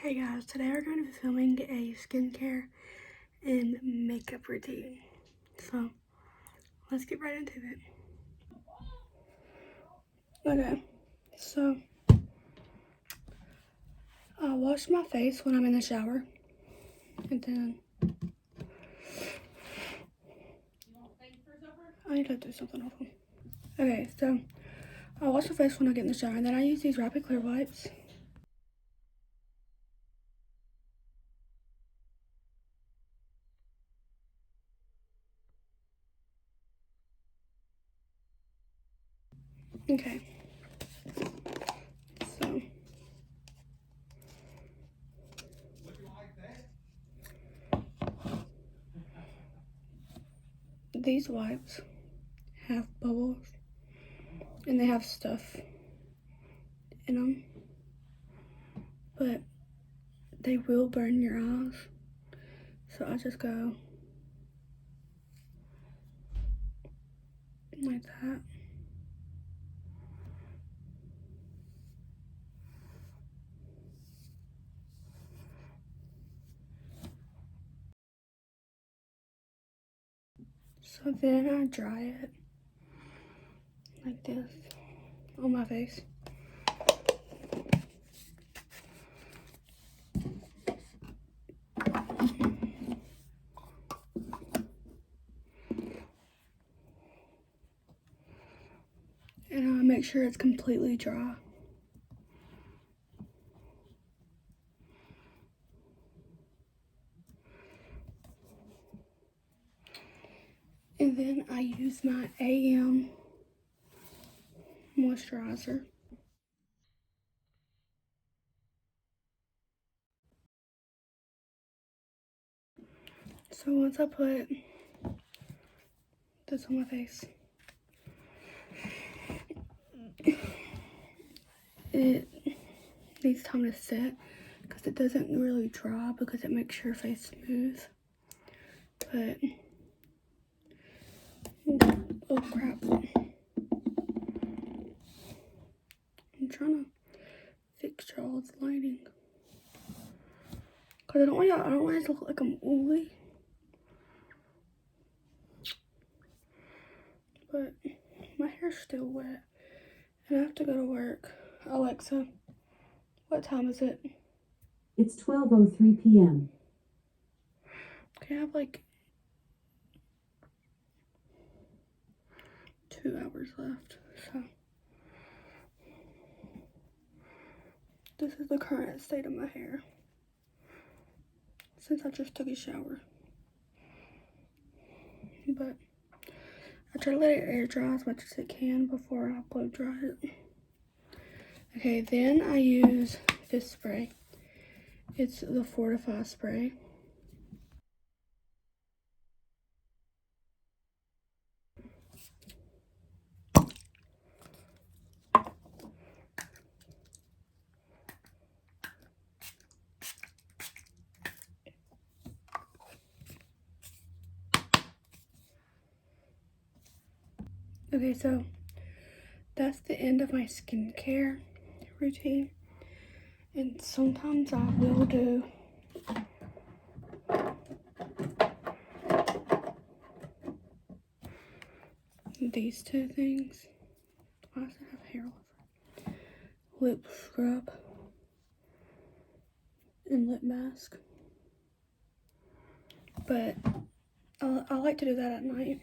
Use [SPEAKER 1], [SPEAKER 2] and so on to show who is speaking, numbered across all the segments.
[SPEAKER 1] Hey guys, today we're going to be filming a skincare and makeup routine. So, let's get right into it. Okay, so I wash my face when I'm in the shower. And then I need to do something else. Okay, so I wash my face when I get in the shower, and then I use these Rapid Clear wipes. Okay, so these wipes have bubbles and they have stuff in them, but they will burn your eyes. So I just go like that. So then I dry it like this on my face. And I make sure it's completely dry. And then I use my AM moisturizer. So once I put this on my face, it needs time to set because it doesn't really dry because it makes your face smooth. But, oh crap. I'm trying to fix y'all's lighting. Because I don't want it to look like I'm oily. But my hair's still wet. And I have to go to work. Alexa, what time is it?
[SPEAKER 2] It's 12:03 p.m.
[SPEAKER 1] Okay, I have like 2 hours left. So this is the current state of my hair since I just took a shower. But I try to let it air dry as much as it can before I blow dry it. Okay, then I use this spray. It's the Fortify spray. Okay, so that's the end of my skincare routine. And sometimes I will do these two things. Why does it have hair all over? Lip scrub and lip mask. But I like to do that at night.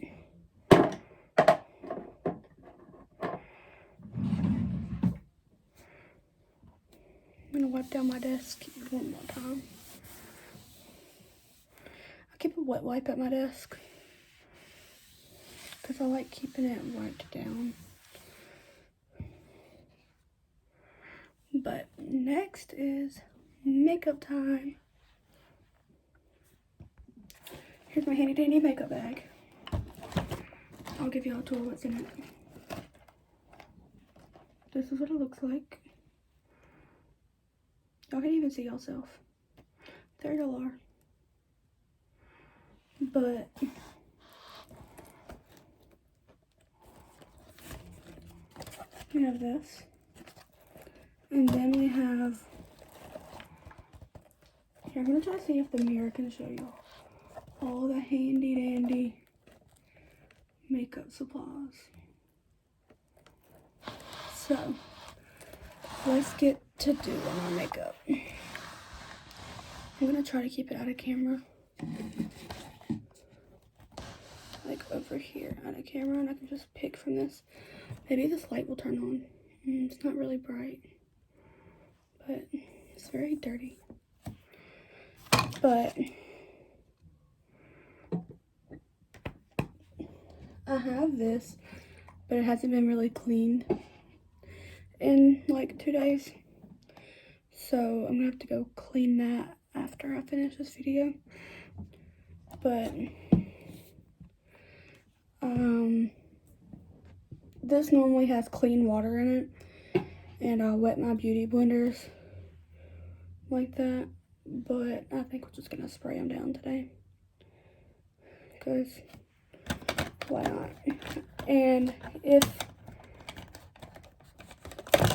[SPEAKER 1] I'm gonna wipe down my desk one more time. I keep a wet wipe at my desk because I like keeping it wiped down. But next is makeup time. Here's my handy dandy makeup bag. I'll give y'all a tour of what's in it. This is what it looks like. Y'all can't even see yourself. There y'all are. But we have this. And then we have Okay, I'm gonna try to see if the mirror can show you all the handy dandy makeup supplies. So, let's get to doing our makeup. I'm gonna try to keep it out of camera. Like over here out of camera, and I can just pick from this. Maybe this light will turn on. It's not really bright, but it's very dirty. But I have this, but it hasn't been really cleaned in like 2 days. So I'm gonna have to go clean that after I finish this video. But this normally has clean water in it, and I'll wet my beauty blenders like that. But I think we're just gonna spray them down today, because why not? And if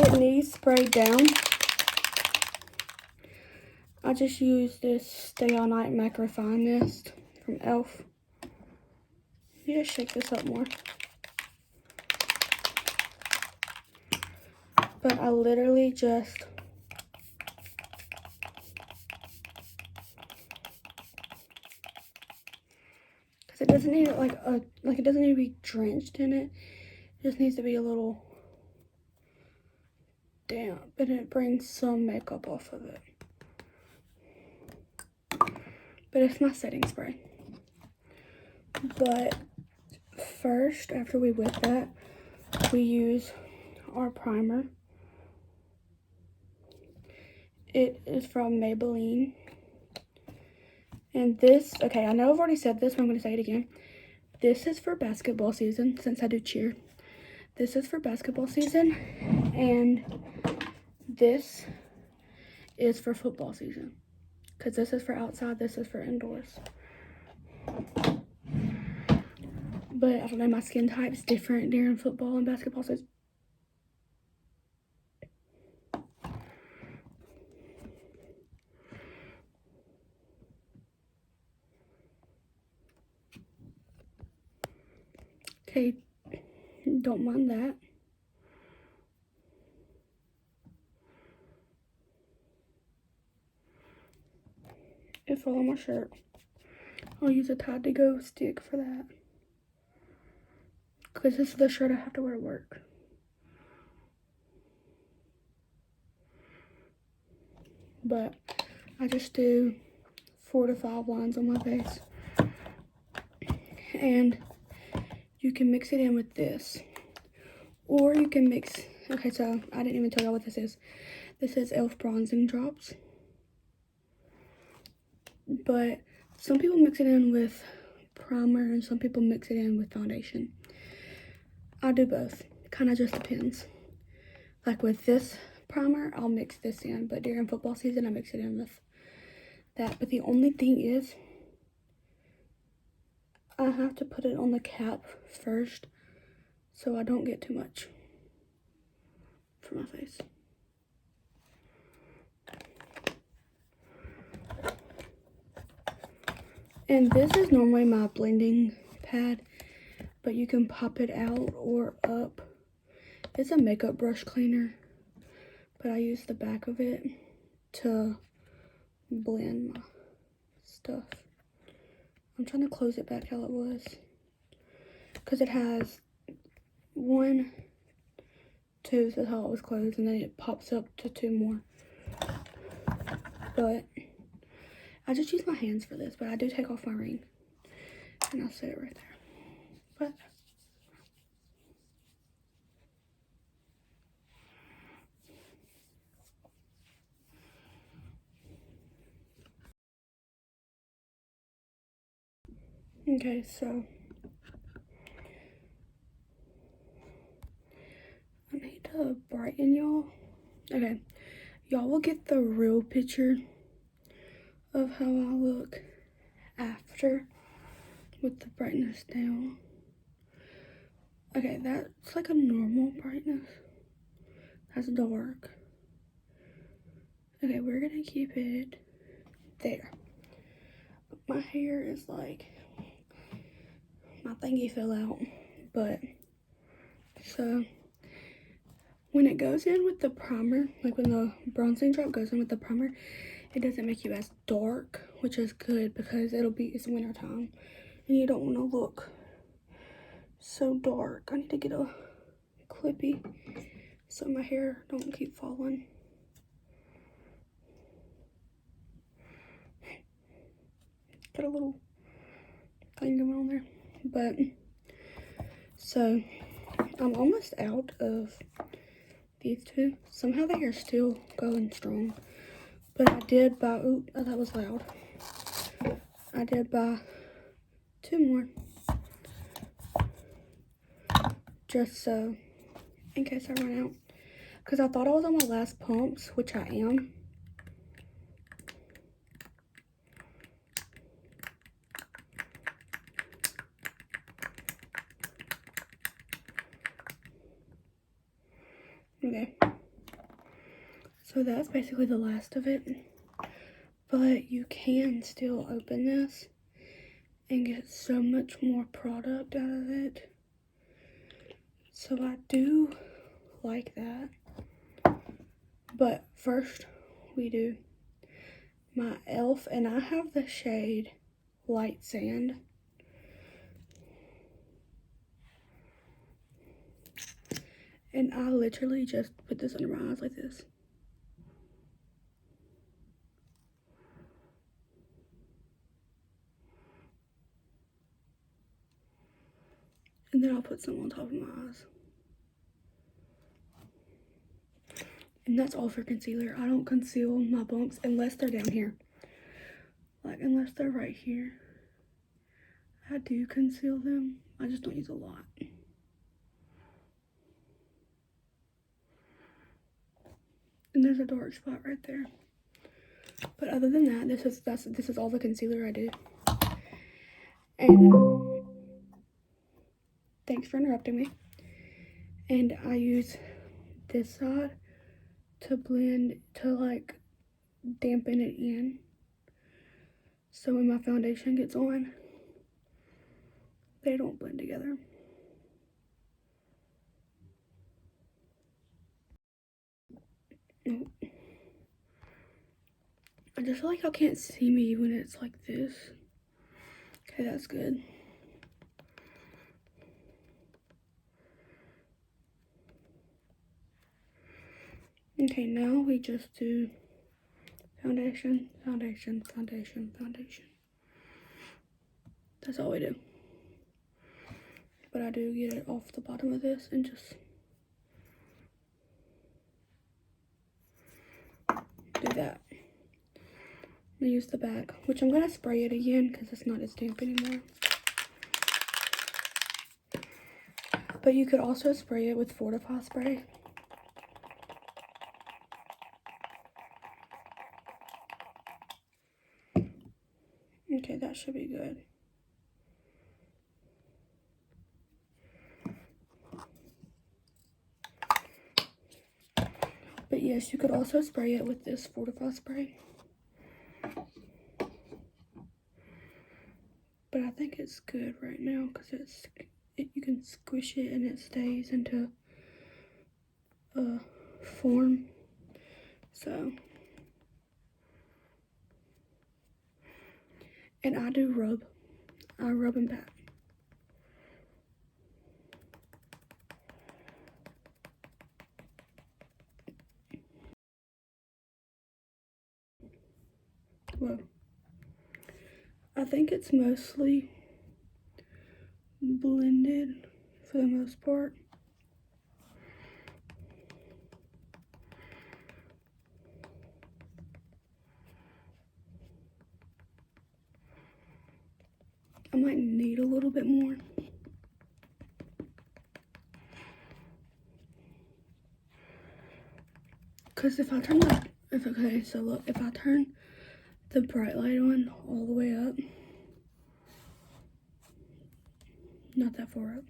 [SPEAKER 1] it needs sprayed down, I just use this Stay All Night MAC Refine Mist from e.l.f. You just shake this up more. But I literally just because it doesn't need it doesn't need to be drenched in it. It just needs to be a little damp, and it brings some makeup off of it. But it's my setting spray. But first, after we wet that, we use our primer. It is from Maybelline. And this, okay, I know I've already said this, but I'm going to say it again. This is for basketball season, since I do cheer. This is for basketball season, and this is for football season. Because this is for outside, this is for indoors. But I don't know, my skin type's different during football and basketball season. Okay, don't mind that. It's all on my shirt. I'll use a Tide to Go stick for that, because this is the shirt I have to wear to work. But I just do 4 to 5 lines on my face. And you can mix it in with this. Or you can mix, okay, so I didn't even tell y'all what this is. This is e.l.f. Bronzing Drops. But some people mix it in with primer and some people mix it in with foundation. I do both. Kind of just depends. Like with this primer, I'll mix this in. But during football season, I mix it in with that. But the only thing is, I have to put it on the cap first so I don't get too much for my face. And this is normally my blending pad, but you can pop it out or up. It's a makeup brush cleaner, but I use the back of it to blend my stuff. I'm trying to close it back how it was, because it has 1, 2, so that's how it was closed, and then it pops up to 2 more. But I just use my hands for this, but I do take off my ring, and I'll set it right there. But okay, so I need to brighten y'all. Okay, y'all will get the real picture of how I look after with the brightness down. Okay, that's like a normal brightness. That's dark. Okay, we're gonna keep it there. But my hair is like, my thingy fell out. But, so, when it goes in with the primer, like when the bronzing drop goes in with the primer, it doesn't make you as dark, which is good because it's winter time and you don't want to look so dark. I need to get a clippy so my hair don't keep falling. Got a little thing going on there. But, so, I'm almost out of these two. Somehow they are still going strong. But I did buy, oh, that was loud. I did buy 2 more. Just so, in case I run out. Because I thought I was on my last pumps, which I am. Okay. So that's basically the last of it. But you can still open this and get so much more product out of it. So I do like that. But first we do my e.l.f. and I have the shade Light Sand. And I literally just put this under my eyes like this. And then I'll put some on top of my eyes. And that's all for concealer. I don't conceal my bumps unless they're down here. Like, unless they're right here. I do conceal them. I just don't use a lot. And there's a dark spot right there. But other than that, this is all the concealer I do. And thanks for interrupting me. And I use this side to blend, to like dampen it in. So when my foundation gets on, they don't blend together. I just feel like y'all can't see me when it's like this. Okay, that's good. Okay, now we just do foundation, foundation, foundation, foundation. That's all we do. But I do get it off the bottom of this and just do that. I'm gonna use the back, which I'm gonna spray it again because it's not as damp anymore. But you could also spray it with Fortify spray. Okay, that should be good. But yes, you could also spray it with this Fortify spray. But I think it's good right now because you can squish it and it stays into a form. So, and I do rub. I rub and pat. Whoa. I think it's mostly blended for the most part. I might need a little bit more. Because if I turn okay, so look, if I turn the bright light on all the way up, not that far up.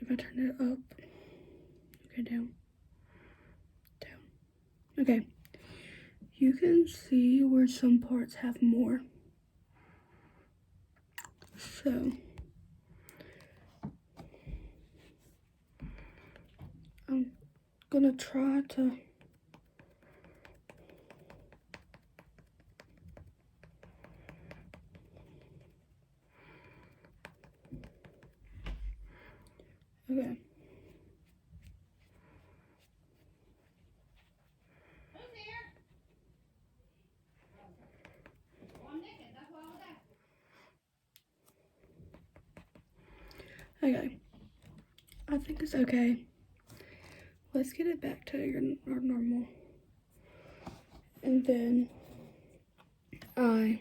[SPEAKER 1] If I turn it up, okay, down. Okay, you can see where some parts have more. So I'm gonna try to okay. Okay, I think it's okay. Let's get it back to our normal. And then I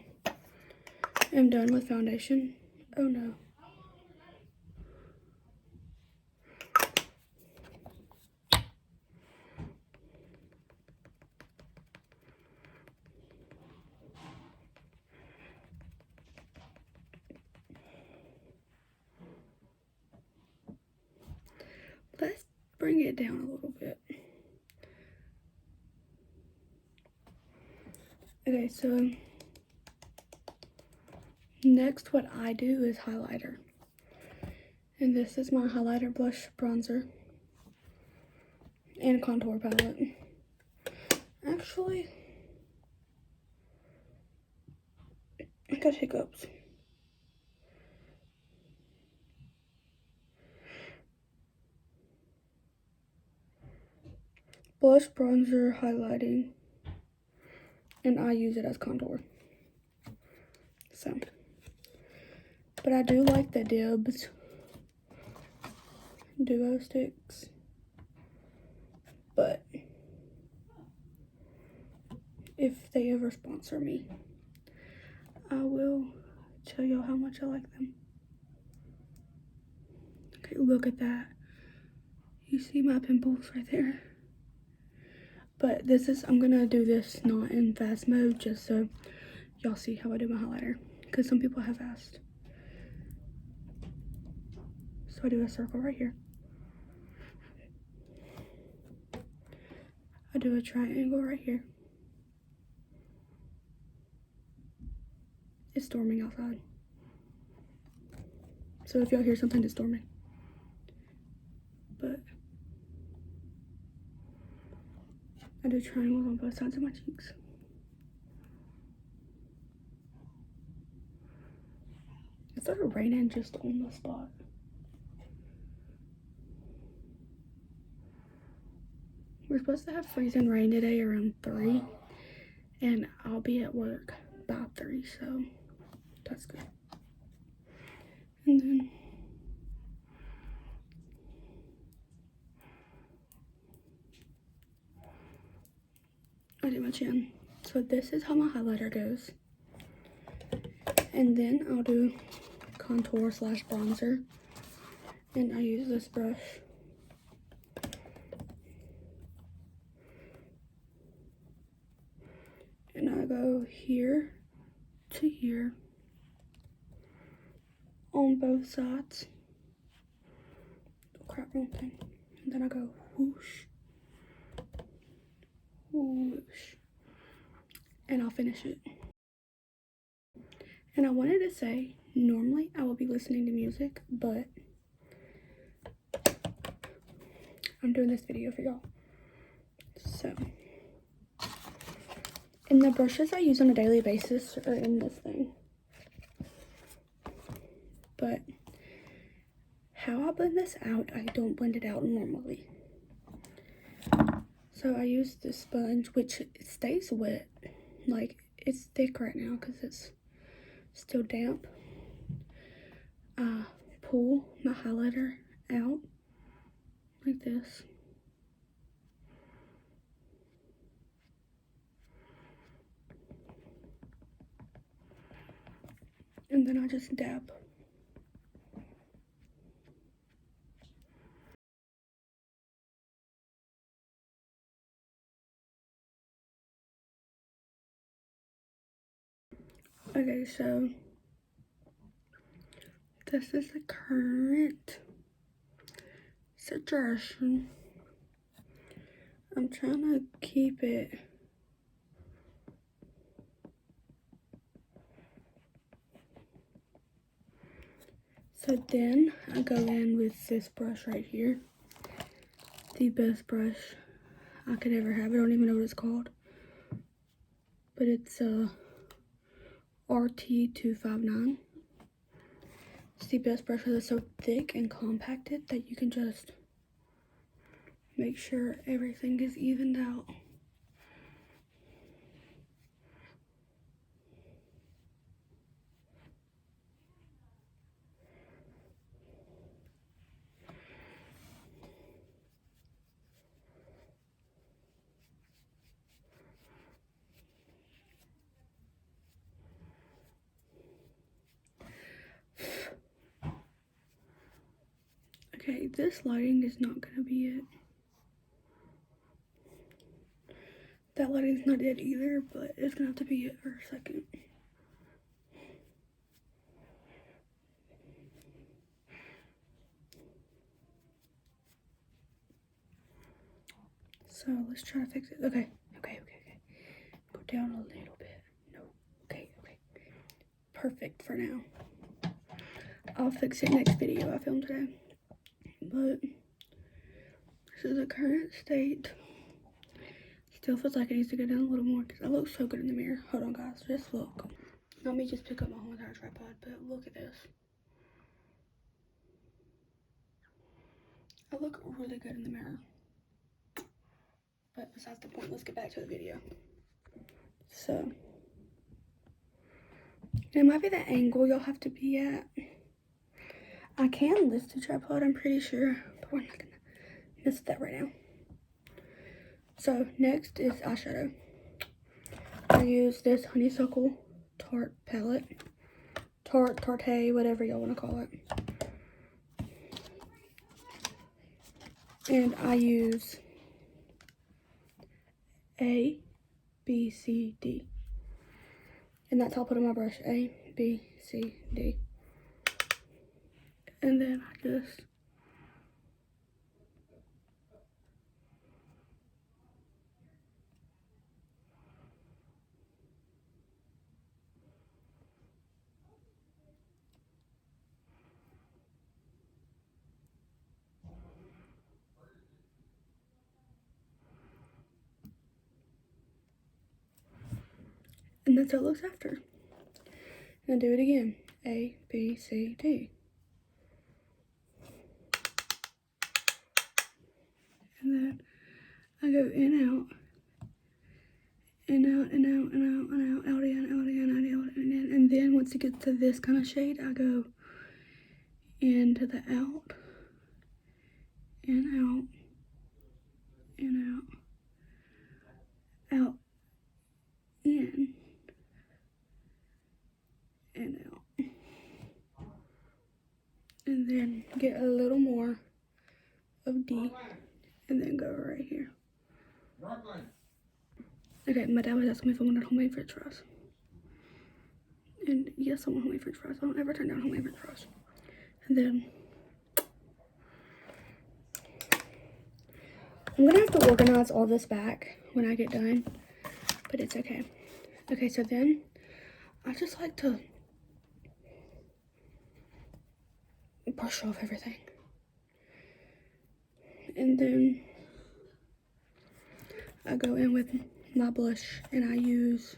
[SPEAKER 1] am done with foundation. Oh no. Let's bring it down a little bit. Okay, so next what I do is highlighter. And this is my highlighter, blush, bronzer, and contour palette. Actually, I got hiccups. Blush, bronzer, highlighting, and I use it as contour. So, but I do like the Dibs Duo Sticks, but if they ever sponsor me, I will tell y'all how much I like them. Okay, look at that. You see my pimples right there? But this is, I'm gonna do this not in fast mode just so y'all see how I do my highlighter, because some people have asked. So I do a circle right here. I do a triangle right here. It's storming outside, so if y'all hear something, it's storming. But I do triangles on both sides of my cheeks. It started raining just on the spot. We're supposed to have freezing rain today around 3, and I'll be at work by 3, so that's good. And then I do my chin. So this is how my highlighter goes. And then I'll do contour slash bronzer. And I use this brush. And I go here to here on both sides. Oh, crap, wrong thing. And then I go whoosh, whoosh. And I'll finish it. And I wanted to say, normally I will be listening to music, but I'm doing this video for y'all. So, and the brushes I use on a daily basis are in this thing. But how I blend this out, I don't blend it out normally. So I use this sponge, which stays wet. Like, it's thick right now because it's still damp. I pull my highlighter out like this. And then I just dab. Okay, so this is the current situation. I'm trying to keep it So then I go in with this brush right here. The best brush I could ever have. I don't even know what it's called. But it's RT259. It's the best brush because it's so thick and compacted that you can just make sure everything is evened out. Okay, this lighting is not gonna be it. That lighting's not it either, but it's gonna have to be it for a second. So let's try to fix it. Okay. Go down a little bit. No. Okay. Perfect for now. I'll fix it next video I filmed today. But this is the current state. Still feels like it needs to go down a little more because I look so good in the mirror. Hold on, guys. Just look. Let me just pick up my whole entire tripod, but look at this. I look really good in the mirror. But besides the point, let's get back to the video. So, it might be the angle you'll have to be at. I can lift the tripod, I'm pretty sure, but we're not gonna miss that right now. So, next is eyeshadow. I use this Honeysuckle Tarte palette. Tarte, whatever y'all want to call it. And I use A, B, C, D. And that's how I put on my brush. A, B, C, D. And then I just and that's how it looks after. And do it again. A, B, C, D. And then I go in, out, and out, and out, and out, and out, out, in, out, in, out, in. And then once it gets to this kind of shade, I go into the out, and out, and out, in, and out. And then get a little more of D, and then go right here. Okay, my dad was asking me if I wanted homemade french fries. And yes, I want homemade french fries. I don't ever turn down homemade french fries. And then I'm gonna have to organize all this back when I get done, but it's okay. Okay, so then I just like to brush off everything. And then I go in with my blush and I use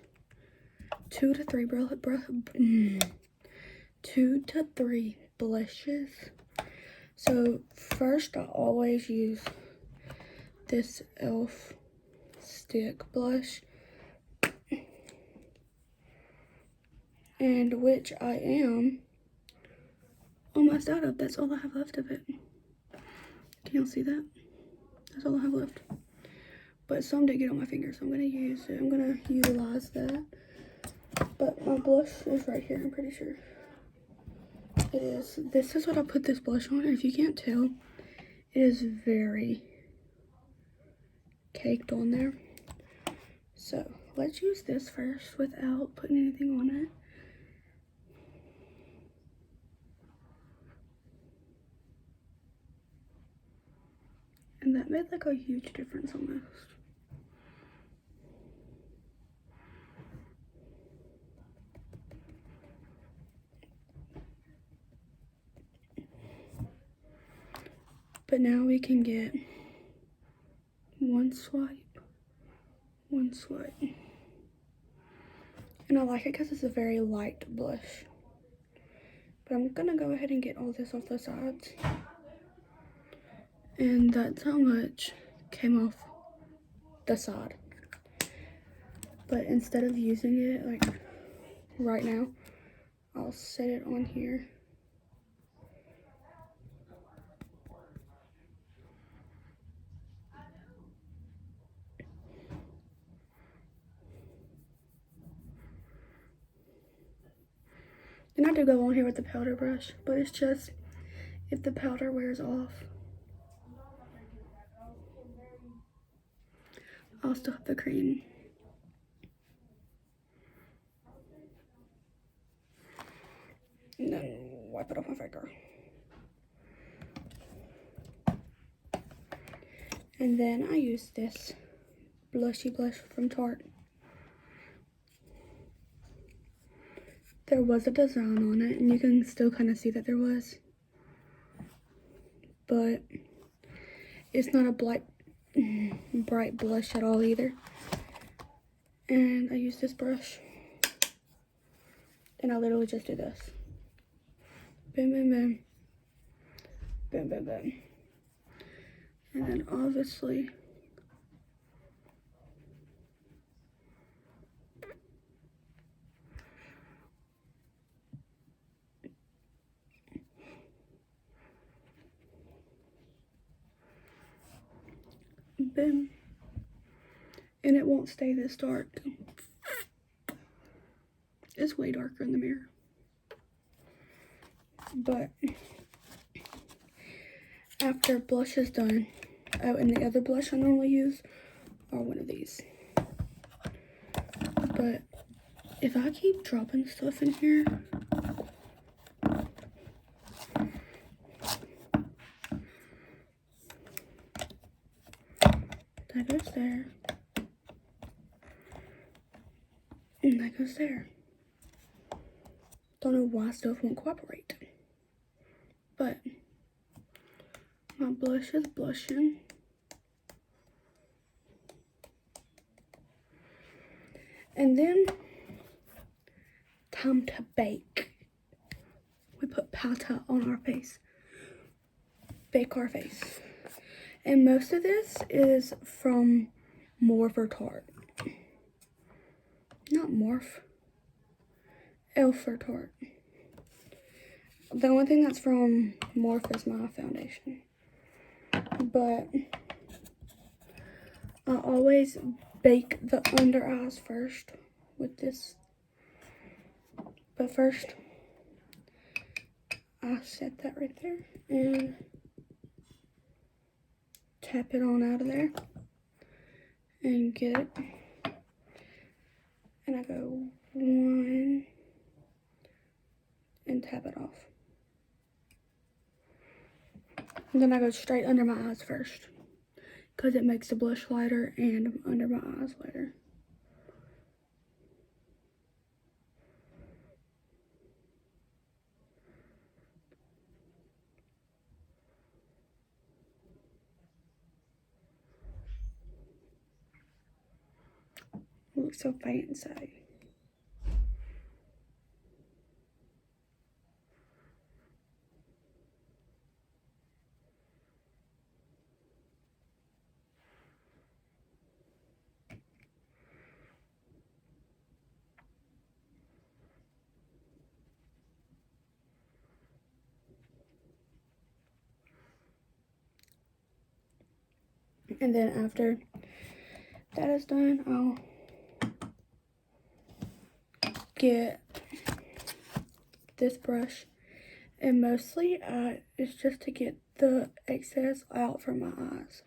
[SPEAKER 1] 2 to 3 blushes. So first I always use this e.l.f. stick blush, and which I am almost out of. That's all I have left of it. Can y'all see that? That's all I have left. But some did get on my finger, so I'm gonna use it. I'm gonna utilize that. But my blush is right here, I'm pretty sure. It is. This is what I put this blush on, and if you can't tell, it is very caked on there. So let's use this first without putting anything on it. And that made like a huge difference almost. But now we can get one swipe. And I like it because it's a very light blush. But I'm gonna go ahead and get all this off the sides. And that's how much came off the side. But instead of using it like right now, I'll set it on here. And I do go on here with the powder brush, but it's just if the powder wears off, I'll still have the cream. And then wipe it off my finger. And then I use this blushy blush from Tarte. There was a design on it, and you can still kind of see that there was. But it's not a bright blush at all either. And I use this brush. And I literally just do this. Boom, boom, boom. Boom, boom, boom. And then obviously, boom. And it won't stay this dark. It's way darker in the mirror. But after blush is done, oh, and the other blush I normally use are one of these. But if I keep dropping stuff in here, that goes there, and that goes there. Don't know why stuff won't cooperate. But my blush is blushing. And then, time to bake. We put powder on our face. Bake our face. And most of this is from Morph or Tarte. Not Morph. Elf or Tarte. The only thing that's from Morph is my foundation. But I always bake the under eyes first with this. But first, I set that right there and tap it on out of there and get it. And I go one and tap it off. And then I go straight under my eyes first because it makes the blush lighter and under my eyes lighter. It looks so fancy. And then after that is done, I'll get this brush, and mostly it's just to get the excess out from my eyes.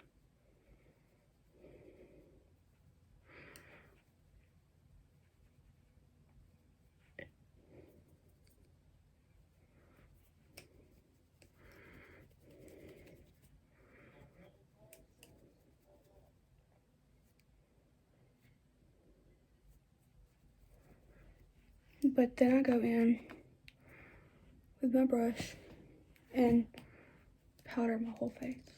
[SPEAKER 1] But then I go in with my brush and powder my whole face.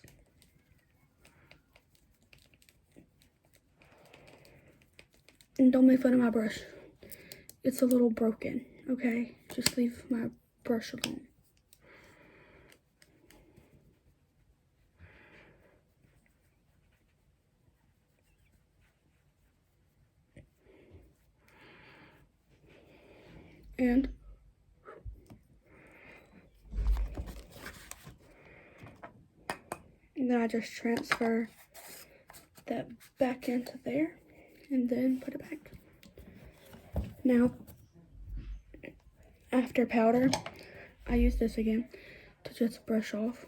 [SPEAKER 1] And don't make fun of my brush. It's a little broken, okay? Just leave my brush alone. And then I just transfer that back into there and then put it back. Now, after powder, I use this again to just brush off.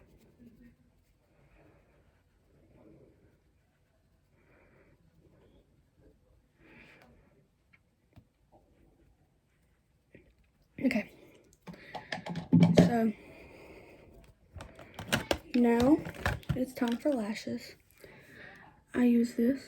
[SPEAKER 1] Okay, so now it's time for lashes. I use this.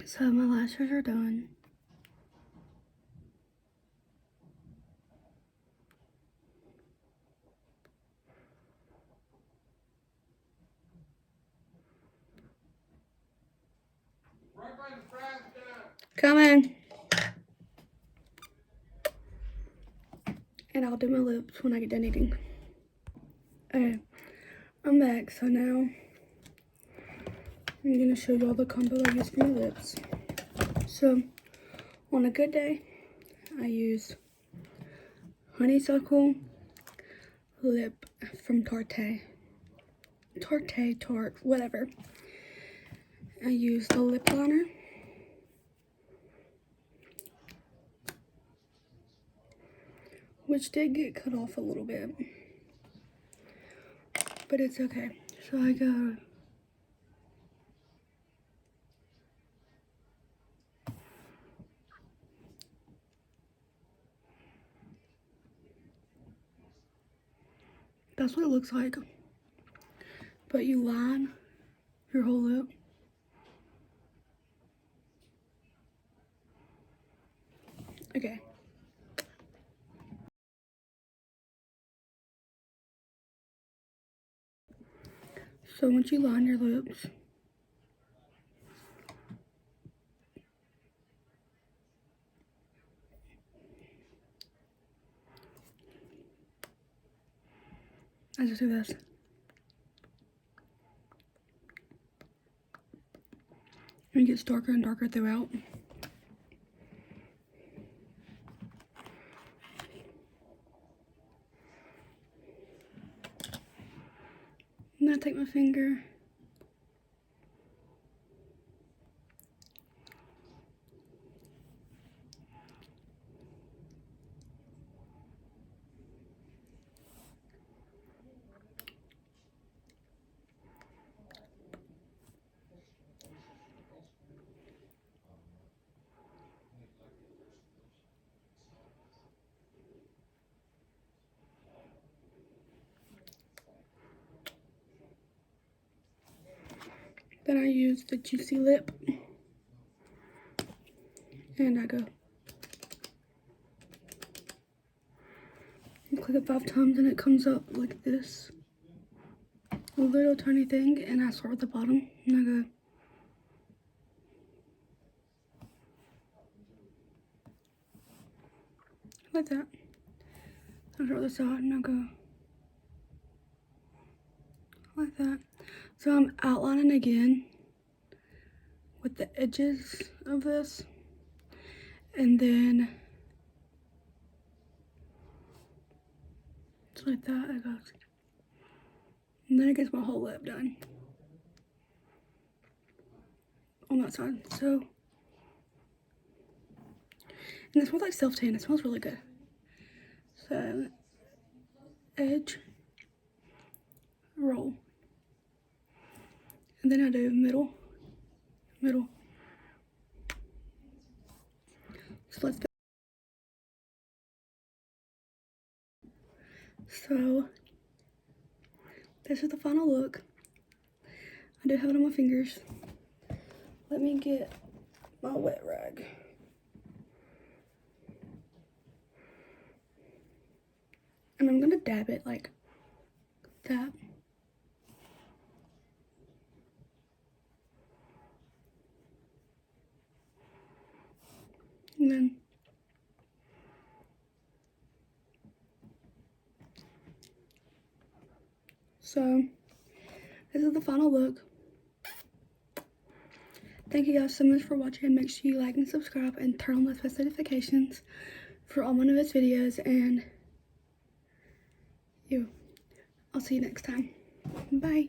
[SPEAKER 1] So my lashes are done. Coming. And I'll do my lips when I get done eating. Okay, I'm back. So now I'm gonna show you all the combo I use for my lips. So on a good day, I use honeysuckle lip from Tarte, whatever. I use the lip liner. Which did get cut off a little bit, but it's okay. So I go that's what it looks like. But you line your whole lip. Okay. So once you line your lips, I just do this. And it gets darker and darker throughout. And I take my finger then I use the Juicy Lip and I go and click it 5 times and it comes up like this. A little tiny thing, and I start with the bottom and I go like that. I start with the side and I go like that. So I'm outlining again with the edges of this, and then it's like that. It goes, and then it gets my whole lip done on that side. So, and it smells like self-tan. It smells really good. So, edge, roll, and then I do middle. So let's So this is the final look. I do have it on my fingers. Let me get my wet rag. And I'm gonna dab it like that. And then so this is the final look. Thank you guys so much for watching. Make sure you like and subscribe and turn on those post notifications for all my newest videos. And I'll see you next time. Bye.